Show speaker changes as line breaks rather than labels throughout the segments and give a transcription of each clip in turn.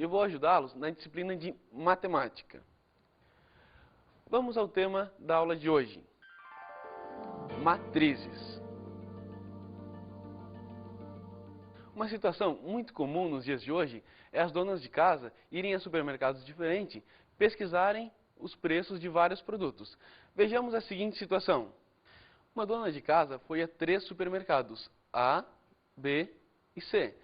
e eu vou ajudá-los na disciplina de matemática. Vamos ao tema da aula de hoje: matrizes. Uma situação muito comum nos dias de hoje é as donas de casa irem a supermercados diferentes, pesquisarem os preços de vários produtos. Vejamos a seguinte situação. Uma dona de casa foi a 3 supermercados, A, B e C,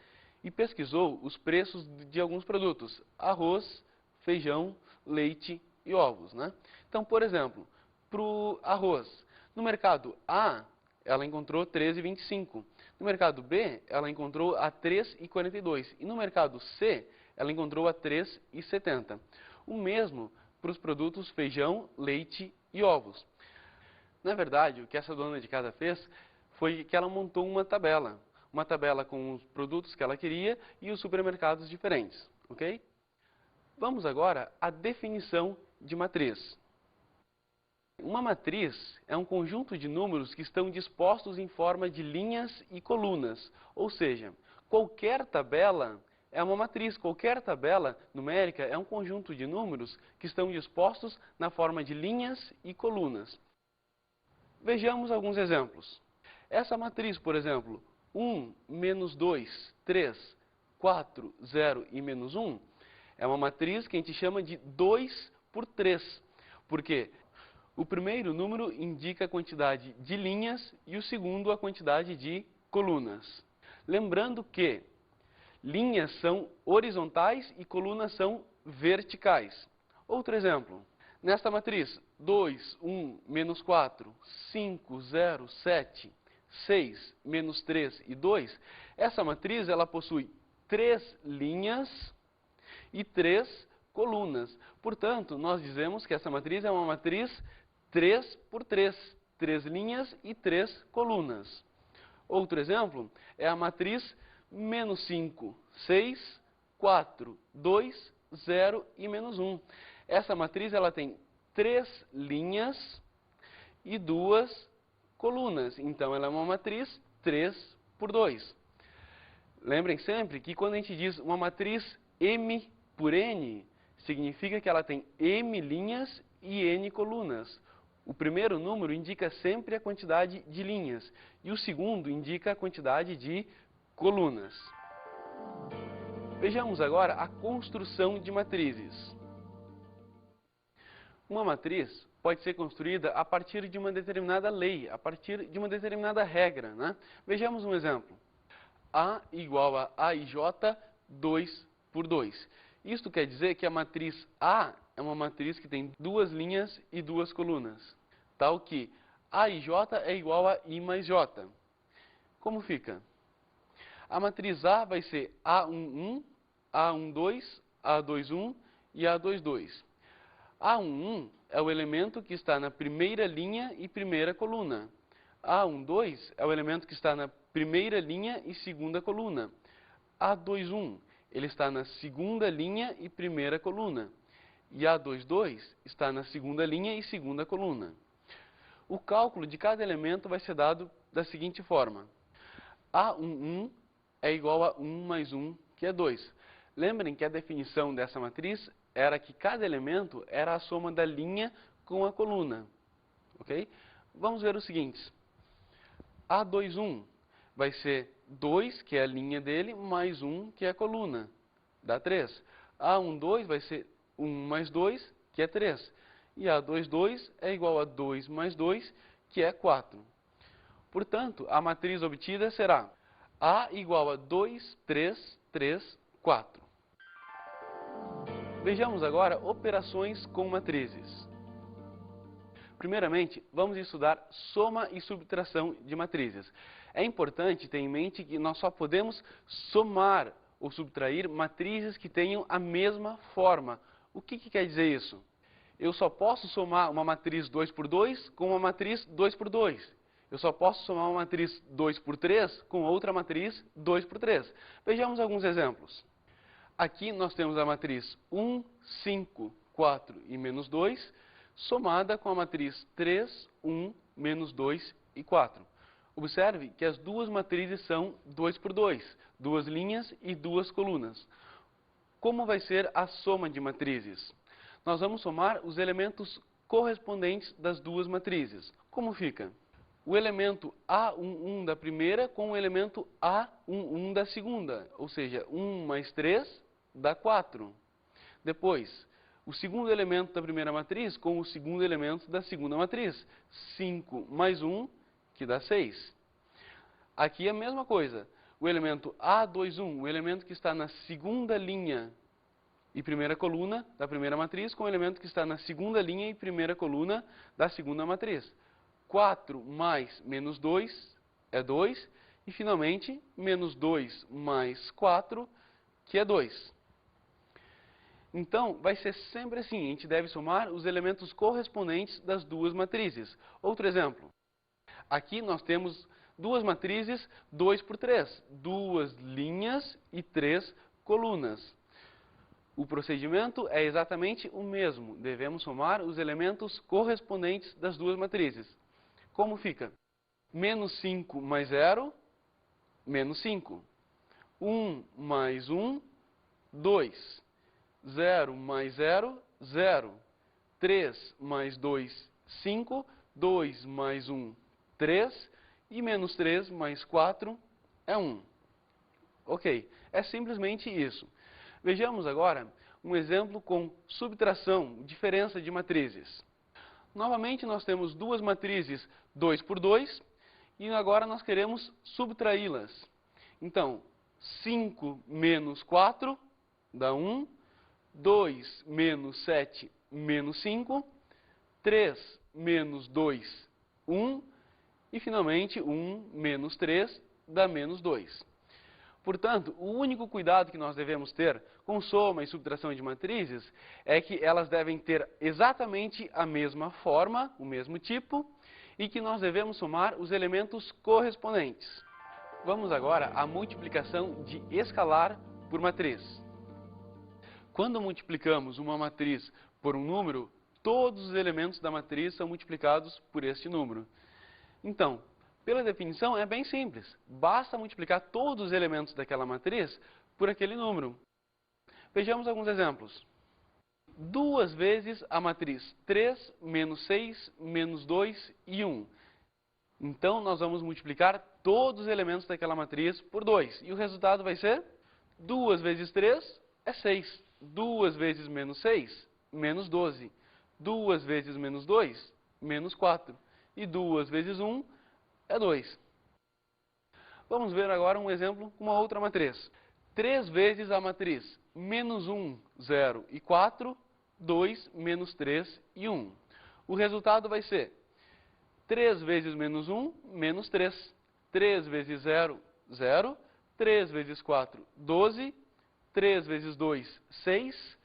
e pesquisou os preços de alguns produtos: arroz, feijão, leite e ovos, né? Então, por exemplo, para o arroz, no mercado A, ela encontrou R$ 13,25. No mercado B, ela encontrou a R$ 3,42. E no mercado C, ela encontrou a R$ 3,70. O mesmo para os produtos feijão, leite e ovos. Na verdade, o que essa dona de casa fez foi que ela montou uma tabela com os produtos que ela queria e os supermercados diferentes, ok? Vamos agora à definição de matriz. Uma matriz é um conjunto de números que estão dispostos em forma de linhas e colunas, ou seja, qualquer tabela é uma matriz, qualquer tabela numérica é um conjunto de números que estão dispostos na forma de linhas e colunas. Vejamos alguns exemplos. Essa matriz, por exemplo, 1, menos 2, 3, 4, 0 e menos 1, é uma matriz que a gente chama de 2 por 3, porque o primeiro número indica a quantidade de linhas e o segundo a quantidade de colunas. Lembrando que linhas são horizontais e colunas são verticais. Outro exemplo. Nesta matriz, 2, 1, menos 4, 5, 0, 7, 6, menos 3 e 2, essa matriz ela possui 3 linhas e 3 colunas. Portanto, nós dizemos que essa matriz é uma matriz 3 por 3, 3 linhas e 3 colunas. Outro exemplo é a matriz menos 5, 6, 4, 2, 0 e menos 1. Essa matriz ela tem 3 linhas e 2 colunas. Então, ela é uma matriz 3 por 2. Lembrem sempre que quando a gente diz uma matriz M por N, significa que ela tem M linhas e N colunas. O primeiro número indica sempre a quantidade de linhas e o segundo indica a quantidade de colunas. Vejamos agora a construção de matrizes. Uma matriz pode ser construída a partir de uma determinada lei, a partir de uma determinada regra, né? Vejamos um exemplo. A igual a AIJ 2 por 2. Isto quer dizer que a matriz A é uma matriz que tem 2 linhas e 2 colunas, tal que AIJ é igual a I mais J. Como fica? A matriz A vai ser A11, A12, A21 e A22. A11 é o elemento que está na primeira linha e primeira coluna. A12 é o elemento que está na primeira linha e segunda coluna. A21, ele está na segunda linha e primeira coluna. E A22 está na segunda linha e segunda coluna. O cálculo de cada elemento vai ser dado da seguinte forma. A11 é igual a 1 mais 1, que é 2. Lembrem que a definição dessa matriz era que cada elemento era a soma da linha com a coluna. Ok? Vamos ver os seguintes. A21 vai ser 2, que é a linha dele, mais 1, que é a coluna. Dá 3. A12 vai ser 1 mais 2, que é 3. E A22 é igual a 2 mais 2, que é 4. Portanto, a matriz obtida será A igual a 2, 3, 3, 4. Vejamos agora operações com matrizes. Primeiramente, vamos estudar soma e subtração de matrizes. É importante ter em mente que nós só podemos somar ou subtrair matrizes que tenham a mesma forma. O que quer dizer isso? Eu só posso somar uma matriz 2 por 2 com uma matriz 2 por 2. Eu só posso somar uma matriz 2 por 3 com outra matriz 2 por 3. Vejamos alguns exemplos. Aqui nós temos a matriz 1, 5, 4 e menos 2, somada com a matriz 3, 1, menos 2 e 4. Observe que as duas matrizes são 2 por 2, duas linhas e duas colunas. como vai ser a soma de matrizes? Nós vamos somar os elementos correspondentes das duas matrizes. Como fica? O elemento A11 da primeira com o elemento A11 da segunda, ou seja, 1 mais 3 dá 4. Depois, o segundo elemento da primeira matriz com o segundo elemento da segunda matriz, 5 mais 1, que dá 6. Aqui é a mesma coisa, o elemento A21, o elemento que está na segunda linha e primeira coluna da primeira matriz, com o elemento que está na segunda linha e primeira coluna da segunda matriz. 4 mais menos 2 é 2, e finalmente, menos 2 mais 4, que é 2. Então, vai ser sempre assim, a gente deve somar os elementos correspondentes das duas matrizes. Outro exemplo, aqui nós temos duas matrizes 2 por 3, duas linhas e 3 colunas. O procedimento é exatamente o mesmo, devemos somar os elementos correspondentes das duas matrizes. Como fica? Menos 5 mais 0, menos 5. 1 mais 1, 2. 0 mais 0, 0. 3 mais 2, 5. 2 mais 1, 3. E menos 3 mais 4 é 1. Ok, é simplesmente isso. Vejamos agora um exemplo com subtração, diferença de matrizes. Novamente, nós temos duas matrizes 2 por 2 e agora nós queremos subtraí-las. Então, 5 menos 4 dá 1, 2 menos 7 menos 5, 3 menos 2, 1 e finalmente 1 menos 3 dá menos 2. Portanto, o único cuidado que nós devemos ter com soma e subtração de matrizes é que elas devem ter exatamente a mesma forma, o mesmo tipo, e que nós devemos somar os elementos correspondentes. Vamos agora à multiplicação de escalar por matriz. Quando multiplicamos uma matriz por um número, todos os elementos da matriz são multiplicados por este número. Então, pela definição, é bem simples. Basta multiplicar todos os elementos daquela matriz por aquele número. Vejamos alguns exemplos. 2 vezes a matriz 3, menos 6, menos 2 e 1. Então, nós vamos multiplicar todos os elementos daquela matriz por 2. E o resultado vai ser 2 vezes 3 é 6. 2 vezes menos 6, menos 12. 2 vezes menos 2, menos 4. E 2 vezes 1 é 2. Vamos ver agora um exemplo com uma outra matriz. 3 vezes a matriz menos 1, 0 e 4, 2, menos 3 e 1. O resultado vai ser 3 vezes menos 1, menos 3. 3 vezes 0, 0. 3 vezes 4, 12. 3 vezes 2, 6.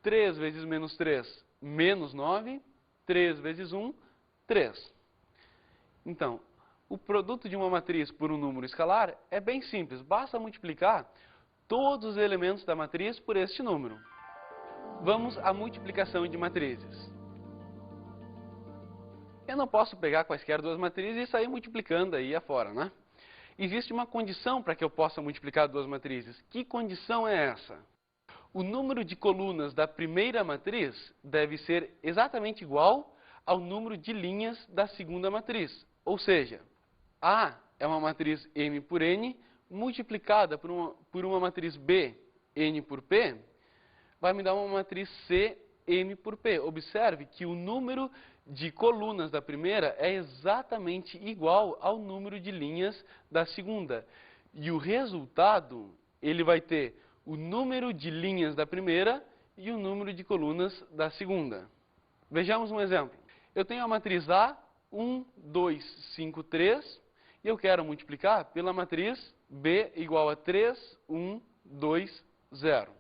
3 vezes menos 3, menos 9. 3 vezes 1, 3. Então, o produto de uma matriz por um número escalar é bem simples. Basta multiplicar todos os elementos da matriz por este número. Vamos à multiplicação de matrizes. Eu não posso pegar quaisquer duas matrizes e sair multiplicando aí afora, né? Existe uma condição para que eu possa multiplicar duas matrizes. Que condição é essa? O número de colunas da primeira matriz deve ser exatamente igual ao número de linhas da segunda matriz. Ou seja, A é uma matriz M por N, multiplicada por uma matriz B, N por P, vai me dar uma matriz C, M por P. Observe que o número de colunas da primeira é exatamente igual ao número de linhas da segunda. E o resultado, ele vai ter o número de linhas da primeira e o número de colunas da segunda. Vejamos um exemplo. Eu tenho a matriz A, 1, 2, 5, 3, e eu quero multiplicar pela matriz B igual a 3, 1, 2, 0.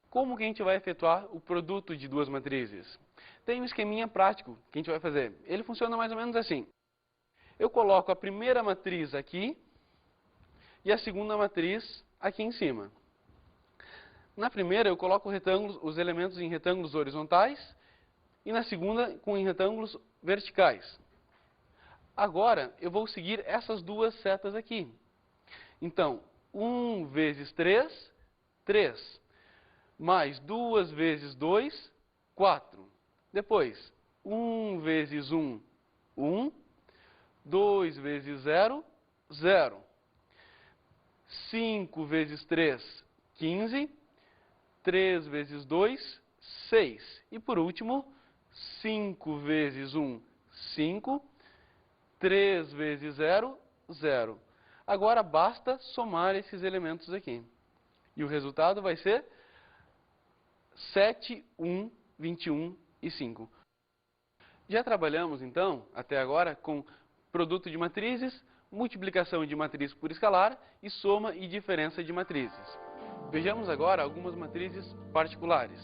Como que a gente vai efetuar o produto de duas matrizes? Tem um esqueminha prático que a gente vai fazer. Ele funciona mais ou menos assim. Eu coloco a primeira matriz aqui e a segunda matriz aqui em cima. Na primeira eu coloco os elementos em retângulos horizontais e na segunda em retângulos verticais. Agora eu vou seguir essas duas setas aqui. Então, 1 vezes 3, 3. mais 2 vezes 2, 4. Depois, 1 vezes 1, 1. 2 vezes 0, 0. 5 vezes 3, 15. 3 vezes 2, 6. E por último, 5 vezes 1, 5. 3 vezes 0, 0. Agora basta somar esses elementos aqui. E o resultado vai ser 7, 1, 21 e 5. Já trabalhamos, então, até agora, com produto de matrizes, multiplicação de matriz por escalar e soma e diferença de matrizes. Vejamos agora algumas matrizes particulares.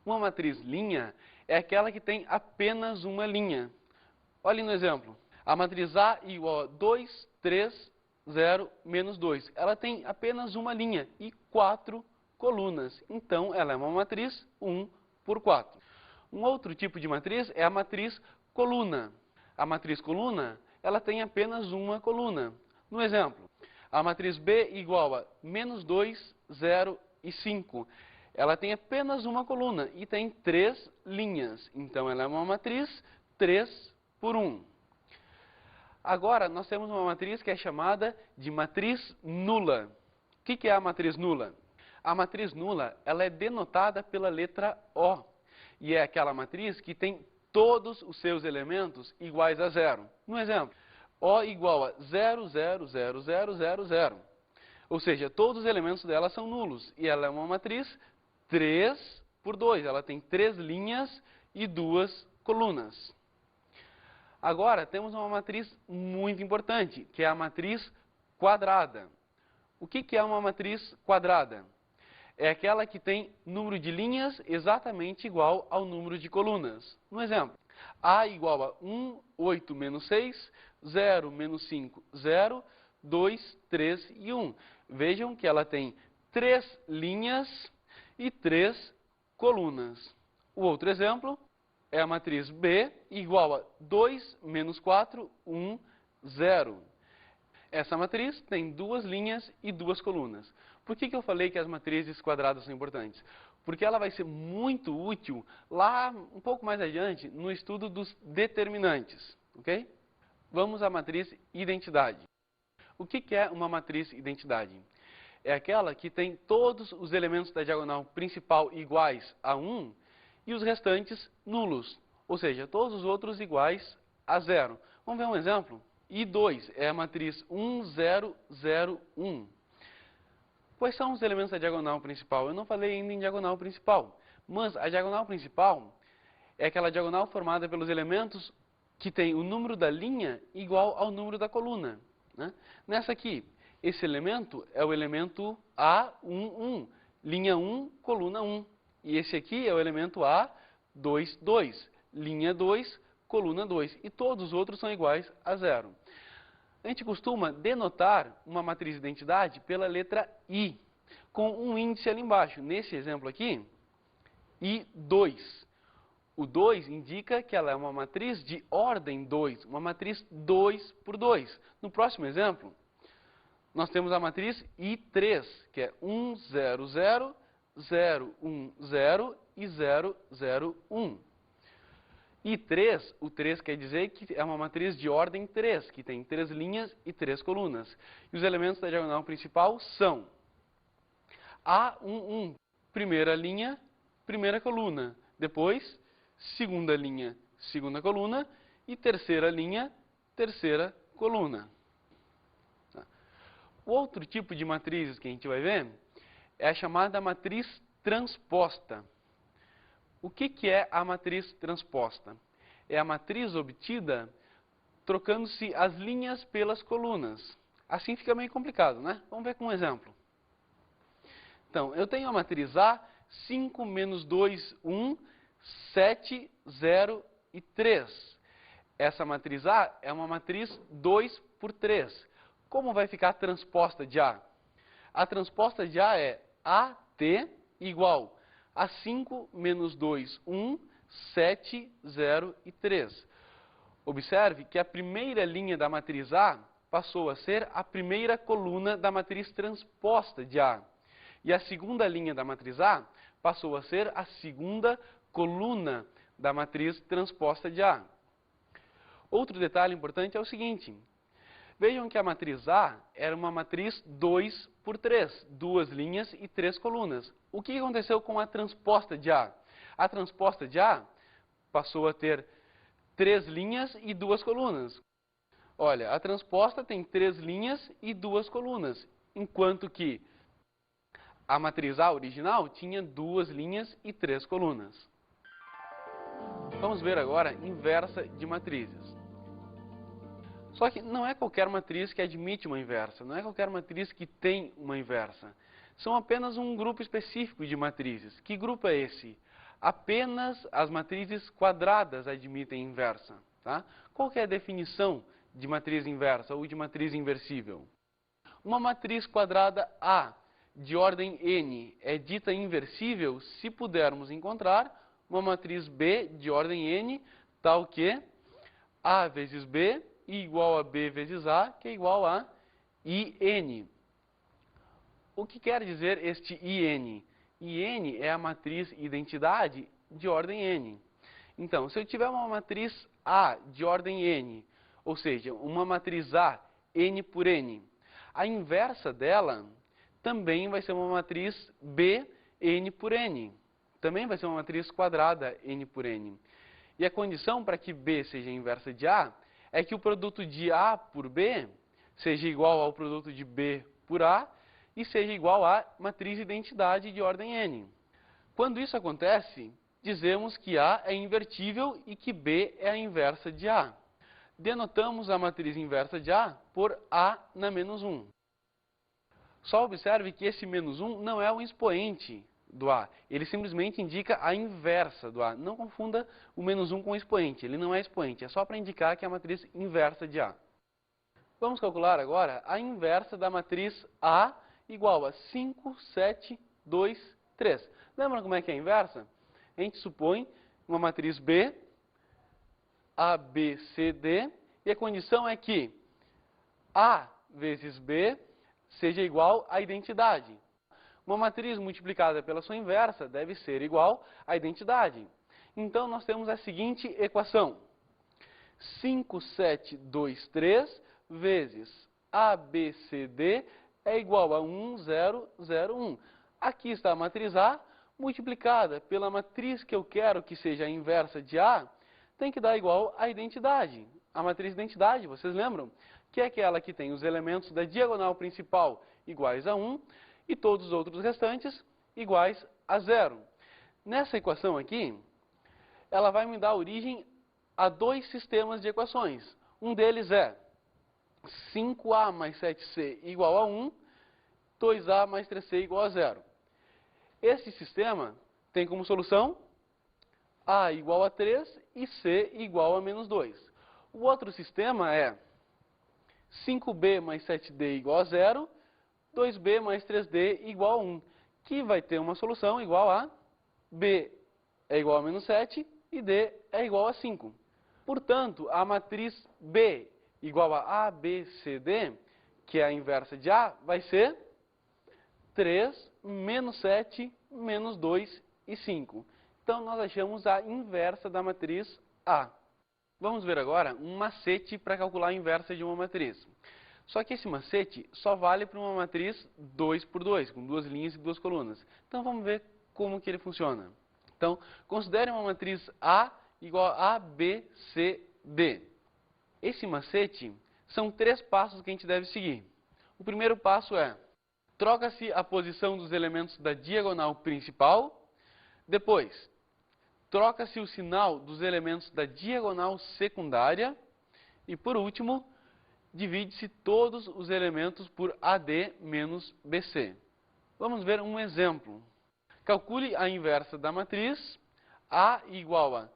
Uma matriz linha é aquela que tem apenas uma linha. Olhem no exemplo. A matriz A igual a 2, 3, 0, menos 2. Ela tem apenas uma linha e 4 colunas. Então, ela é uma matriz 1 por 4. Um outro tipo de matriz é a matriz coluna. A matriz coluna, ela tem apenas uma coluna. No exemplo, a matriz B igual a menos 2, 0 e 5. Ela tem apenas uma coluna e tem 3 linhas. Então, ela é uma matriz 3 por 1. Agora, nós temos uma matriz que é chamada de matriz nula. O que é a matriz nula? A matriz nula, ela é denotada pela letra O. E é aquela matriz que tem todos os seus elementos iguais a 0. No exemplo, O igual a 0, 0, 0, 0, 0, 0. Ou seja, todos os elementos dela são nulos. E ela é uma matriz 3 por 2. Ela tem 3 linhas e 2 colunas. Agora, temos uma matriz muito importante, que é a matriz quadrada. O que é uma matriz quadrada? É aquela que tem número de linhas exatamente igual ao número de colunas. No exemplo, A igual a 1, 8 menos 6, 0 menos 5, 0, 2, 3 e 1. Vejam que ela tem 3 linhas e 3 colunas. O outro exemplo é a matriz B igual a 2 menos 4, 1, 0. Essa matriz tem 2 linhas e 2 colunas. Por que eu falei que as matrizes quadradas são importantes? Porque ela vai ser muito útil lá um pouco mais adiante no estudo dos determinantes. Ok? Vamos à matriz identidade. O que é uma matriz identidade? É aquela que tem todos os elementos da diagonal principal iguais a 1 e os restantes nulos. Ou seja, todos os outros iguais a 0. Vamos ver um exemplo? I2 é a matriz 1, 0, 0, 1. Quais são os elementos da diagonal principal? Eu não falei ainda em diagonal principal, mas a diagonal principal é aquela diagonal formada pelos elementos que tem o número da linha igual ao número da coluna. Né? Nessa aqui, esse elemento é o elemento A11, linha 1, coluna 1. E esse aqui é o elemento A22, linha 2, coluna 2. E todos os outros são iguais a 0. A gente costuma denotar uma matriz de identidade pela letra I, com um índice ali embaixo. Nesse exemplo aqui, I2. O 2 indica que ela é uma matriz de ordem 2, uma matriz 2 por 2. No próximo exemplo, nós temos a matriz I3, que é 1, 0, 0, 0, 1, 0 e 0, 0, 1. E 3, o 3 quer dizer que é uma matriz de ordem 3, que tem 3 linhas e 3 colunas. E os elementos da diagonal principal são A11, primeira linha, primeira coluna. Depois, segunda linha, segunda coluna. E terceira linha, terceira coluna. O outro tipo de matrizes que a gente vai ver é a chamada matriz transposta. O que é a matriz transposta? É a matriz obtida trocando-se as linhas pelas colunas. Assim fica meio complicado, né? Vamos ver com um exemplo. Então, eu tenho a matriz A, 5, menos 2, 1, 7, 0 e 3. Essa matriz A é uma matriz 2 por 3. Como vai ficar a transposta de A? A transposta de A é AT igual a 5 menos 2, 1, 7, 0 e 3. Observe que a primeira linha da matriz A passou a ser a primeira coluna da matriz transposta de A. E a segunda linha da matriz A passou a ser a segunda coluna da matriz transposta de A. Outro detalhe importante é o seguinte. Vejam que a matriz A era uma matriz 2 por 3, 2 linhas e 3 colunas. O que aconteceu com a transposta de A? A transposta de A passou a ter 3 linhas e 2 colunas. Olha, a transposta tem 3 linhas e 2 colunas, enquanto que a matriz A original tinha 2 linhas e 3 colunas. Vamos ver agora inversa de matrizes. Só que não é qualquer matriz que admite uma inversa, não é qualquer matriz que tem uma inversa. São apenas um grupo específico de matrizes. Que grupo é esse? Apenas as matrizes quadradas admitem inversa. Tá? Qual que é a definição de matriz inversa ou de matriz inversível? Uma matriz quadrada A de ordem n é dita inversível se pudermos encontrar uma matriz B de ordem n, tal que A vezes B igual a B vezes A, que é igual a IN. O que quer dizer este IN? IN é a matriz identidade de ordem n. Então, se eu tiver uma matriz A de ordem n, ou seja, uma matriz A, n por n, a inversa dela também vai ser uma matriz B, n por n. Também vai ser uma matriz quadrada, n por n. E a condição para que B seja a inversa de A é que o produto de A por B seja igual ao produto de B por A e seja igual à matriz identidade de ordem n. Quando isso acontece, dizemos que A é invertível e que B é a inversa de A. Denotamos a matriz inversa de A por A na menos 1. Só observe que esse menos 1 não é o expoente do A. Ele simplesmente indica a inversa do A. Não confunda o menos 1 com o expoente. Ele não é expoente, é só para indicar que é a matriz inversa de A. Vamos calcular agora a inversa da matriz A igual a 5, 7, 2, 3. Lembra como é que é a inversa? A gente supõe uma matriz B, A, B, C, D, e a condição é que A vezes B seja igual à identidade. Uma matriz multiplicada pela sua inversa deve ser igual à identidade. Então, nós temos a seguinte equação. 5, 7, 2, 3 vezes A, B, C, D é igual a 1, 0, 0, 1. Aqui está a matriz A multiplicada pela matriz que eu quero que seja a inversa de A, tem que dar igual à identidade. A matriz identidade, vocês lembram? Que é aquela que tem os elementos da diagonal principal iguais a 1 e todos os outros restantes iguais a 0. Nessa equação aqui, ela vai me dar origem a 2 sistemas de equações. Um deles é 5A mais 7C igual a 1, 2A mais 3C igual a 0. Esse sistema tem como solução A igual a 3 e C igual a menos 2. O outro sistema é 5B mais 7D igual a 0, 2B mais 3D igual a 1, que vai ter uma solução igual a B é igual a menos 7 e D é igual a 5. Portanto, a matriz B igual a B, C, D, que é a inversa de A, vai ser 3, menos 7, menos 2 e 5. Então, nós achamos a inversa da matriz A. Vamos ver agora um macete para calcular a inversa de uma matriz. Só que esse macete só vale para uma matriz 2 por 2, com 2 linhas e 2 colunas. Então, vamos ver como que ele funciona. Então, considere uma matriz A igual a B, C, D. Esse macete são 3 passos que a gente deve seguir. O primeiro passo é: troca-se a posição dos elementos da diagonal principal. Depois, troca-se o sinal dos elementos da diagonal secundária. E, por último, divide-se todos os elementos por AD menos BC. Vamos ver um exemplo. Calcule a inversa da matriz A igual a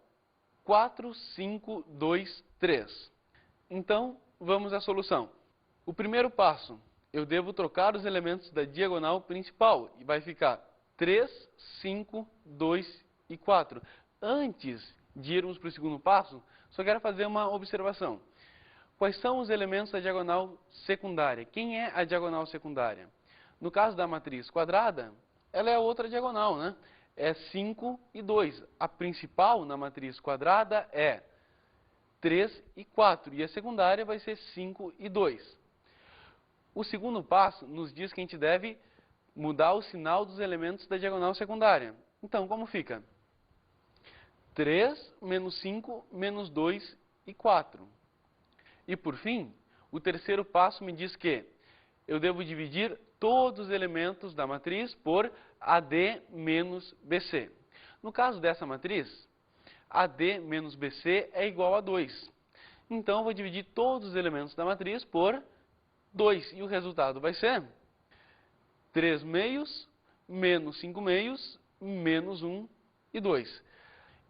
4, 5, 2, 3. Então, vamos à solução. O primeiro passo, eu devo trocar os elementos da diagonal principal. E vai ficar 3, 5, 2 e 4. Antes de irmos para o segundo passo, só quero fazer uma observação. Quais são os elementos da diagonal secundária? Quem é a diagonal secundária? No caso da matriz quadrada, ela é a outra diagonal, né? É 5 e 2. A principal na matriz quadrada é 3 e 4. E a secundária vai ser 5 e 2. O segundo passo nos diz que a gente deve mudar o sinal dos elementos da diagonal secundária. Então, como fica? 3 menos 5 menos 2 e 4. E por fim, o terceiro passo me diz que eu devo dividir todos os elementos da matriz por AD menos BC. No caso dessa matriz, AD menos BC é igual a 2. Então, eu vou dividir todos os elementos da matriz por 2. E o resultado vai ser 3 meios menos 5 meios menos 1 e 2.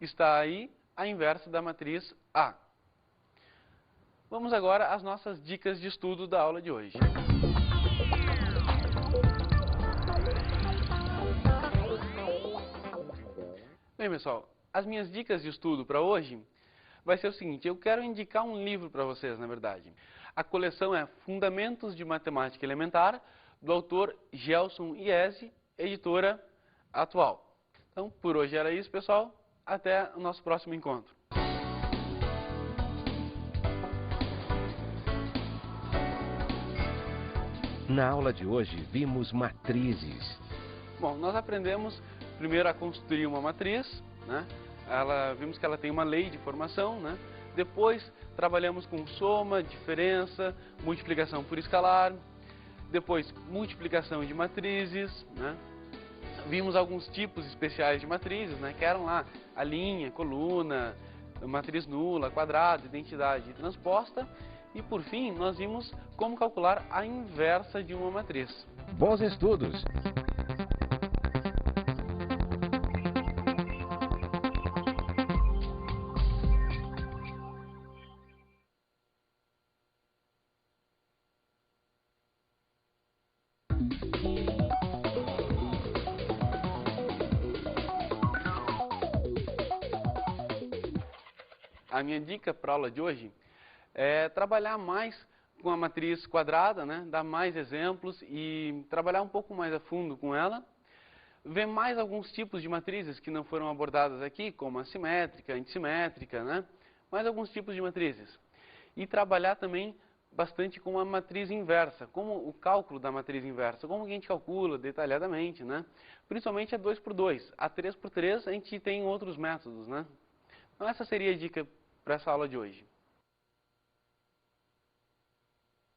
Está aí a inversa da matriz A. Vamos agora às nossas dicas de estudo da aula de hoje. Bem, pessoal, as minhas dicas de estudo para hoje vai ser o seguinte: eu quero indicar um livro para vocês, na verdade. A coleção é Fundamentos de Matemática Elementar, do autor Gelson Iese, editora Atual. Então, por hoje era isso, pessoal. Até o nosso próximo encontro.
Na aula de hoje, vimos matrizes.
Bom, nós aprendemos primeiro a construir uma matriz, né? Vimos que ela tem uma lei de formação, né? Depois trabalhamos com soma, diferença, multiplicação por escalar. Depois, multiplicação de matrizes, né? Vimos alguns tipos especiais de matrizes, né? Que eram lá a linha, coluna, matriz nula, quadrado, identidade transposta. E por fim, nós vimos como calcular a inversa de uma matriz.
Bons estudos!
A minha dica para a aula de hoje é trabalhar mais com a matriz quadrada, né? Dar mais exemplos e trabalhar um pouco mais a fundo com ela. Ver mais alguns tipos de matrizes que não foram abordadas aqui, como a simétrica, antissimétrica, né? Mais alguns tipos de matrizes. E trabalhar também bastante com a matriz inversa, como o cálculo da matriz inversa, como que a gente calcula detalhadamente, né? Principalmente a 2 por 2. A 3 por 3 a gente tem outros métodos, né? Então essa seria a dica para essa aula de hoje.